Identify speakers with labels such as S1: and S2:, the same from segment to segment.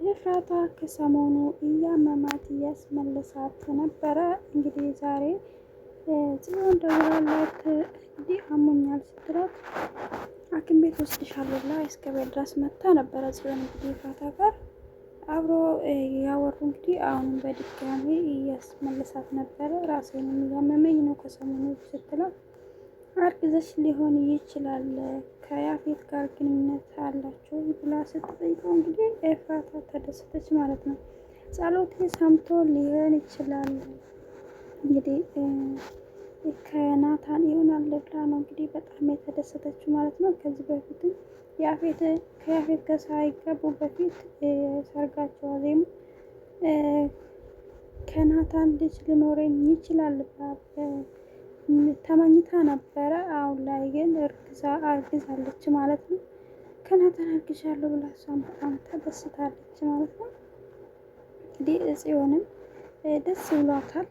S1: ኤፍራታ ከሰሞኑ እያመማት እያስመለሳት ነበረ። እንግዲህ ዛሬ ጽዮን ደውላላት እንግዲህ አሞኛል ስትላት ሐኪም ቤት ወስድሻለሁ ብላ እስከ ቤት ድረስ መታ ነበረ። ጽዮን እንግዲህ ኤፍራታ ጋር አብሮ ያወሩ እንግዲህ አሁንም በድጋሚ እያስመለሳት ነበረ። ራሴንም እያመመኝ ነው ከሰሞኑ ስትላት አርግዘሽ ሊሆን ይችላል ከያፌት ጋር ግንኙነት አላቸው ብላ ስትጠይቀው እንግዲህ ኤፍራታ ተደሰተች ማለት ነው። ጸሎቴ ሰምቶ ሊሆን ይችላል እንግዲህ ከናታን ይሆናል ብላ ነው እንግዲህ በጣም የተደሰተችው ማለት ነው። ከዚህ በፊትም ከያፌት ጋር ሳይጋቡ በፊት ሰርጋቸው አዜሙ ከናታን ልጅ ሊኖረኝ ይችላል ተመኝታ ነበረ። አሁን ላይ ግን አርግዛለች ማለት ነው። ከናታን አርግዣለሁ ብላ እሷም በጣም ተደስታለች ማለት ነው። እንግዲህ ጽዮንም ደስ ብሏታል።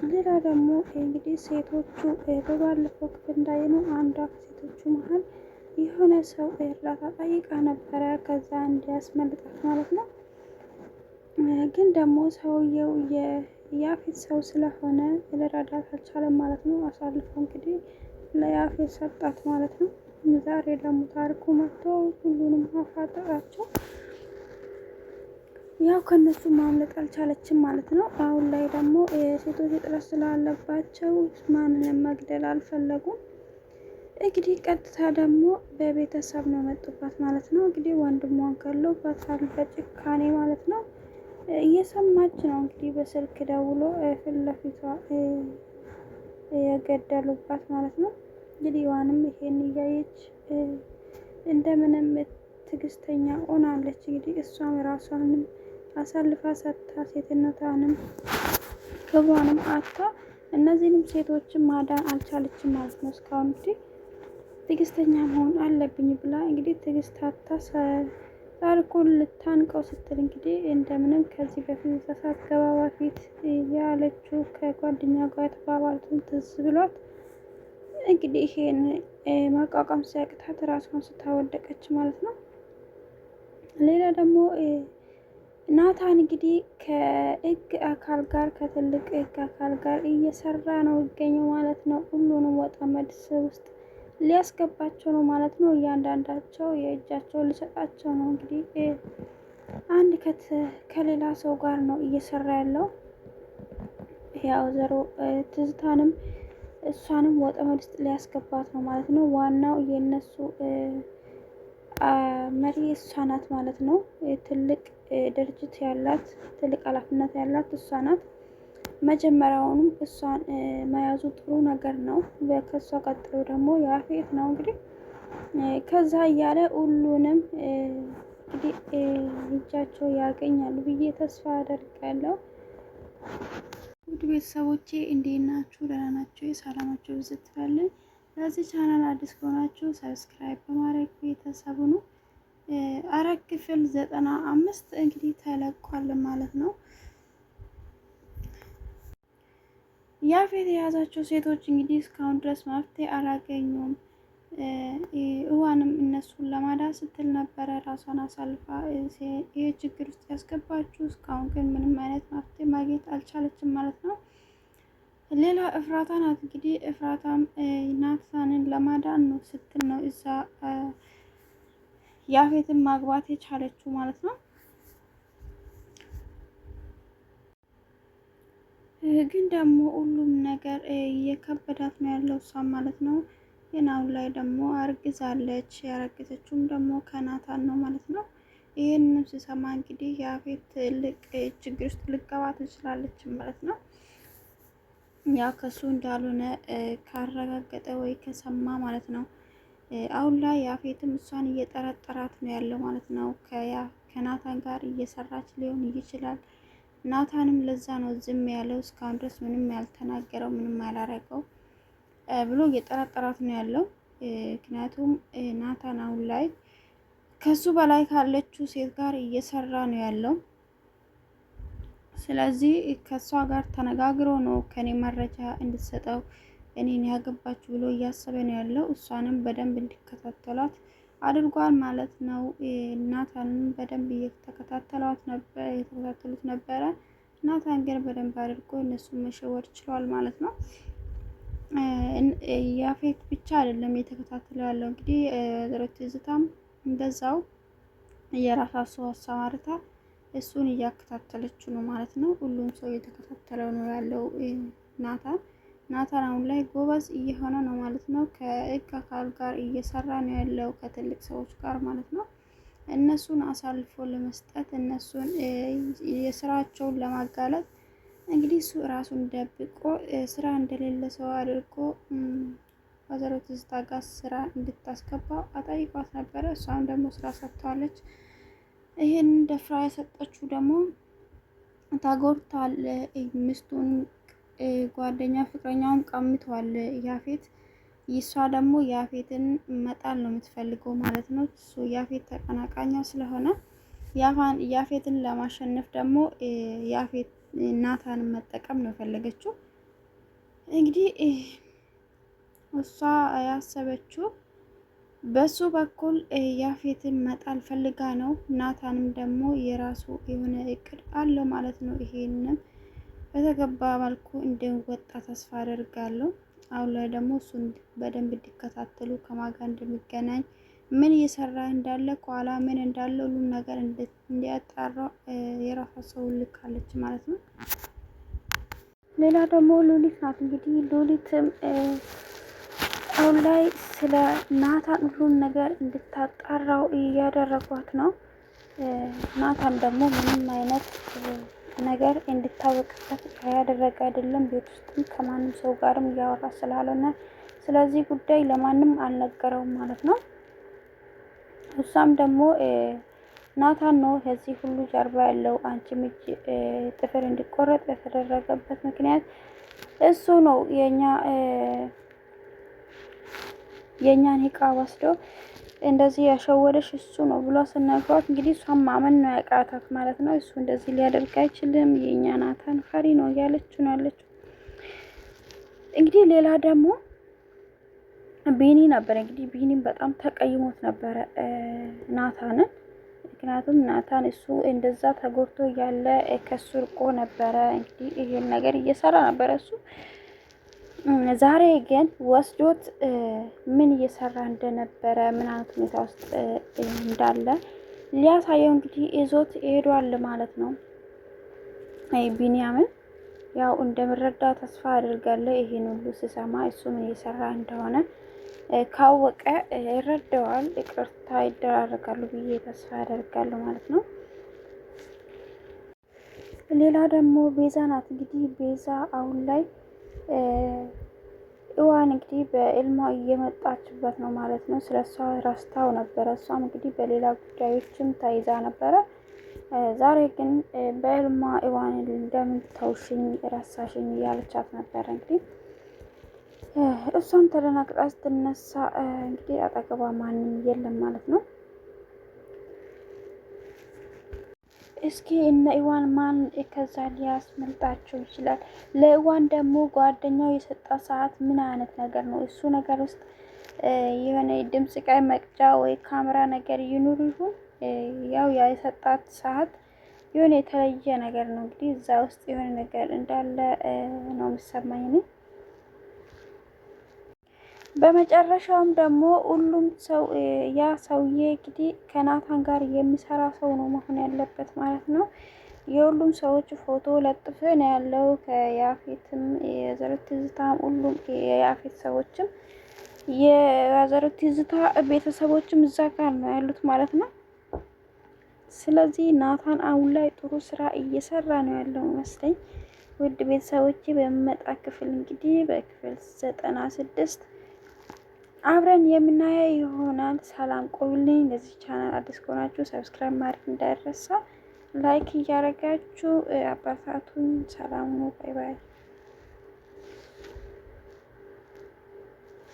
S1: ሌላ ደግሞ እንግዲህ ሴቶቹ በባለፈው ክፍል እንዳየነው አንዷ ከሴቶቹ መሀል የሆነ ሰው እርዳታ ጠይቃ ነበረ ከዛ እንዲያስመልጣት ማለት ነው። ግን ደግሞ ሰውየው የያፌት ሰው ስለሆነ ልረዳት አልቻለም ማለት ነው። አሳልፎ እንግዲህ ለያፌት ሰጣት ማለት ነው። ዛሬ ደግሞ ታሪኩ መጥቶ ሁሉንም አፋጠጣቸው። ያው ከነሱ ማምለጥ አልቻለችም ማለት ነው። አሁን ላይ ደግሞ የሴቶች እጥረት ስላለባቸው ማንንም መግደል አልፈለጉም። እንግዲህ ቀጥታ ደግሞ በቤተሰብ ነው መጡባት ማለት ነው። እንግዲህ ወንድሟን ገለውባታል በጭካኔ ማለት ነው። እየሰማች ነው እንግዲህ በስልክ ደውሎ ፊት ለፊቷ የገደሉባት ማለት ነው። እንግዲህ ዋንም ይሄን እያየች እንደምንም ትዕግስተኛ ሆናለች። እንግዲህ እሷም ራሷንም አሳልፋ ሰጥታ ሴትነቷንም ክብሯንም አጥታ እነዚህንም ሴቶችን ማዳን አልቻለችም ማለት ነው። እስካሁን እንግዲህ ትዕግስተኛ መሆን አለብኝ ብላ እንግዲህ ትዕግስት አጥታ ታሪኩን ልታንቀው ስትል እንግዲህ እንደምንም ከዚህ በፊት ሳትገባ በፊት ያለችው ከጓደኛ ጋር የተባባሉትን ትዝ ብሏት እንግዲህ ይሄን ማቋቋም ሲያቅታት ራሷን ስታወደቀች ማለት ነው። ሌላ ደግሞ ናታን እንግዲህ ከህግ አካል ጋር ከትልቅ ህግ አካል ጋር እየሰራ ነው ይገኘው ማለት ነው። ሁሉንም ወጥመድ ውስጥ ሊያስገባቸው ነው ማለት ነው። እያንዳንዳቸው የእጃቸውን ሊሰጣቸው ነው። እንግዲህ አንድ ከሌላ ሰው ጋር ነው እየሰራ ያለው። ያው ዘሮ ትዝታንም እሷንም ወጥመድ ውስጥ ሊያስገባት ነው ማለት ነው። ዋናው የነሱ መሪ እሷ ናት ማለት ነው። ትልቅ ድርጅት ያላት ትልቅ ኃላፊነት ያላት እሷ ናት። መጀመሪያውንም እሷን መያዙ ጥሩ ነገር ነው። ከሷ ቀጥሎ ደግሞ ያፌት ነው እንግዲህ ከዛ እያለ ሁሉንም እንግዲህ እጃቸው ያገኛሉ ብዬ ተስፋ አደርጋለሁ። ውድ ቤተሰቦቼ እንዴት ናችሁ? ደህና ናችሁ? ሰላማችሁ ብዝት ይበልልኝ። ለዚህ ቻናል አዲስ ከሆናችሁ ሰብስክራይብ በማድረግ ቤተሰብ ሁኑ። ሐረግ ክፍል 95 እንግዲህ ተለቋል ማለት ነው። ያፌት የያዛቸው ሴቶች እንግዲህ እስካሁን ድረስ መፍትሄ አላገኙም። እዋንም እነሱን ለማዳን ስትል ነበረ ራሷን አሳልፋ ይህ ችግር ውስጥ ያስገባችሁ። እስካሁን ግን ምንም አይነት መፍትሄ ማግኘት አልቻለችም ማለት ነው። ሌላ እፍራታ ናት። እንግዲህ እፍራታም ናታንን ለማዳን ነው ስትል ነው እዛ ያፌትን ማግባት የቻለችው ማለት ነው። ግን ደግሞ ሁሉም ነገር እየከበዳት ነው ያለው እሷ ማለት ነው። ግን አሁን ላይ ደግሞ አርግዛለች። ያረገዘችውም ደግሞ ከናታን ነው ማለት ነው። ይህንን ስሰማ እንግዲህ ያፌት ትልቅ ችግር ውስጥ ልገባ ትችላለች ማለት ነው። ያ ከሱ እንዳልሆነ ካረጋገጠ ወይ ከሰማ ማለት ነው። አሁን ላይ ያፌትም እሷን እየጠረጠራት ነው ያለው ማለት ነው። ከናታን ጋር እየሰራች ሊሆን ይችላል። ናታንም ለዛ ነው ዝም ያለው እስካሁን ድረስ ምንም ያልተናገረው ምንም ያላረገው ብሎ እየጠረጠራት ነው ያለው። ምክንያቱም ናታን አሁን ላይ ከሱ በላይ ካለችው ሴት ጋር እየሰራ ነው ያለው። ስለዚህ ከሷ ጋር ተነጋግሮ ነው ከኔ መረጃ እንድትሰጠው እኔን ያገባችሁ ብሎ እያሰበ ነው ያለው። እሷንም በደንብ እንዲከታተሏት አድርጓል ማለት ነው። ናታንን በደንብ እየተከታተሉት ነበረ። ናታን ግን በደንብ አድርጎ እነሱን መሸወድ ችሏል ማለት ነው። ያፌት ብቻ አይደለም እየተከታተለው ያለው እንግዲህ ትዝታም እንደዛው የራሷ ሰው አሰማርታ እሱን እያከታተለችው ነው ማለት ነው። ሁሉም ሰው እየተከታተለው ነው ያለው ናታን አሁን ላይ ጎበዝ እየሆነ ነው ማለት ነው። ከህግ አካል ጋር እየሰራ ነው ያለው ከትልቅ ሰዎች ጋር ማለት ነው። እነሱን አሳልፎ ለመስጠት እነሱን የስራቸውን ለማጋለጥ እንግዲህ እሱ ራሱን ደብቆ ስራ እንደሌለ ሰው አድርጎ ወይዘሮ ትዝታ ጋር ስራ እንድታስገባ አጠይቋት ነበረ። እሷም ደግሞ ስራ ሰጥተዋለች። ይህን ደፍራ የሰጠችው ደግሞ ታጎርታል። ሚስቱን ጓደኛ ፍቅረኛውን ቀምቷል ያፌት። ይሷ ደግሞ ያፌትን መጣል ነው የምትፈልገው ማለት ነው። እሱ ያፌት ተቀናቃኛ ስለሆነ ያፌትን ለማሸነፍ ደግሞ ያፌት ናታንን መጠቀም ነው የፈለገችው። እንግዲህ እሷ ያሰበችው በሱ በኩል ያፌትን መጣል ፈልጋ ነው። ናታንም ደግሞ የራሱ የሆነ እቅድ አለው ማለት ነው። ይሄንን በተገባ መልኩ እንደወጣ ተስፋ አደርጋለሁ። አሁን ላይ ደግሞ እሱን በደንብ እንዲከታተሉ ከማጋ እንደሚገናኝ ምን እየሰራ እንዳለ ከኋላ ምን እንዳለ ሁሉም ነገር እንዲያጣራ የራሷ ሰው ልካለች ማለት ነው። ሌላ ደግሞ ሉሊት ናት። እንግዲህ ሉሊትም አሁን ላይ ስለ ናታን ሁሉን ነገር እንድታጣራው እያደረጓት ነው። ናታን ደግሞ ምንም አይነት ነገር እንድታወቅበት ያደረገ አይደለም። ቤት ውስጥም ከማንም ሰው ጋርም እያወራ ስላልሆነ ስለዚህ ጉዳይ ለማንም አልነገረውም ማለት ነው። እሷም ደግሞ ናታን ነው ከዚህ ሁሉ ጀርባ ያለው አንቺም እጅ ጥፍር እንዲቆረጥ የተደረገበት ምክንያት እሱ ነው የእኛን እቃ ወስዶ እንደዚህ ያሸወደሽ እሱ ነው ብሎ ስነግሯት እንግዲህ እሷን ማመን ነው ያቃታት ማለት ነው። እሱ እንደዚህ ሊያደርግ አይችልም የእኛ ናታን ፈሪ ነው እያለችው ነው ያለችው። እንግዲህ ሌላ ደግሞ ቢኒ ነበር። እንግዲህ ቢኒም በጣም ተቀይሞት ነበረ ናታንን። ምክንያቱም ናታን እሱ እንደዛ ተጎድቶ እያለ ከሱ ርቆ ነበረ። እንግዲህ ይሄን ነገር እየሰራ ነበረ እሱ። ዛሬ ግን ወስዶት ምን እየሰራ እንደነበረ ምን አይነት ሁኔታ ውስጥ እንዳለ ሊያሳየው እንግዲህ ይዞት ሄዷል ማለት ነው። ቢኒያምን ያው እንደምረዳ ተስፋ አድርጋለሁ። ይሄን ሁሉ ስሰማ እሱ ምን እየሰራ እንደሆነ ካወቀ ይረዳዋል። ይቅርታ ይደራረጋሉ ብዬ ተስፋ አደርጋለሁ ማለት ነው። ሌላ ደግሞ ቤዛ ናት። እንግዲህ ቤዛ አሁን ላይ እዋን እንግዲህ በእልሟ እየመጣችበት ነው ማለት ነው። ስለሷ ራስታው ነበረ። እሷም እንግዲህ በሌላ ጉዳዮችም ተይዛ ነበረ። ዛሬ ግን በእልሟ እዋን እንደምን ተውሽኝ ረሳሽኝ እያለቻት ነበረ። እንግዲህ እሷም ተደናግጣ ስትነሳ እንግዲህ አጠገቧ ማንም የለም ማለት ነው። እስኪ እነ ኢዋን ማን ከዛ ሊያስመልጣቸው ይችላል? ለኢዋን ደግሞ ጓደኛው የሰጣት ሰዓት ምን አይነት ነገር ነው? እሱ ነገር ውስጥ የሆነ ድምጽ ቀይ መቅጫ ወይ ካሜራ ነገር ይኑር ይሁን ያው የሰጣት ሰዓት የሆነ የተለየ ነገር ነው። እንግዲህ እዛ ውስጥ የሆነ ነገር እንዳለ ነው የሚሰማኝ እኔ። በመጨረሻውም ደግሞ ሁሉም ሰው ያ ሰውዬ እንግዲህ ከናታን ጋር የሚሰራ ሰው ነው መሆን ያለበት ማለት ነው። የሁሉም ሰዎች ፎቶ ለጥፍ ነው ያለው። ከያፌትም የወይዘሮ ትዝታም ሁሉም የያፌት ሰዎችም የወይዘሮ ትዝታ ቤተሰቦችም እዛ ጋር ነው ያሉት ማለት ነው። ስለዚህ ናታን አሁን ላይ ጥሩ ስራ እየሰራ ነው ያለው መስለኝ። ውድ ቤተሰቦቼ በሚመጣ ክፍል እንግዲህ በክፍል 96 አብረን የምናየው ይሆናል። ሰላም ቆዩልኝ። ለዚህ ቻናል አዲስ ከሆናችሁ ሰብስክራይብ ማድረግ እንዳይረሳ፣ ላይክ እያደረጋችሁ አባታቱን። ሰላም ነው። ባይ ባይ።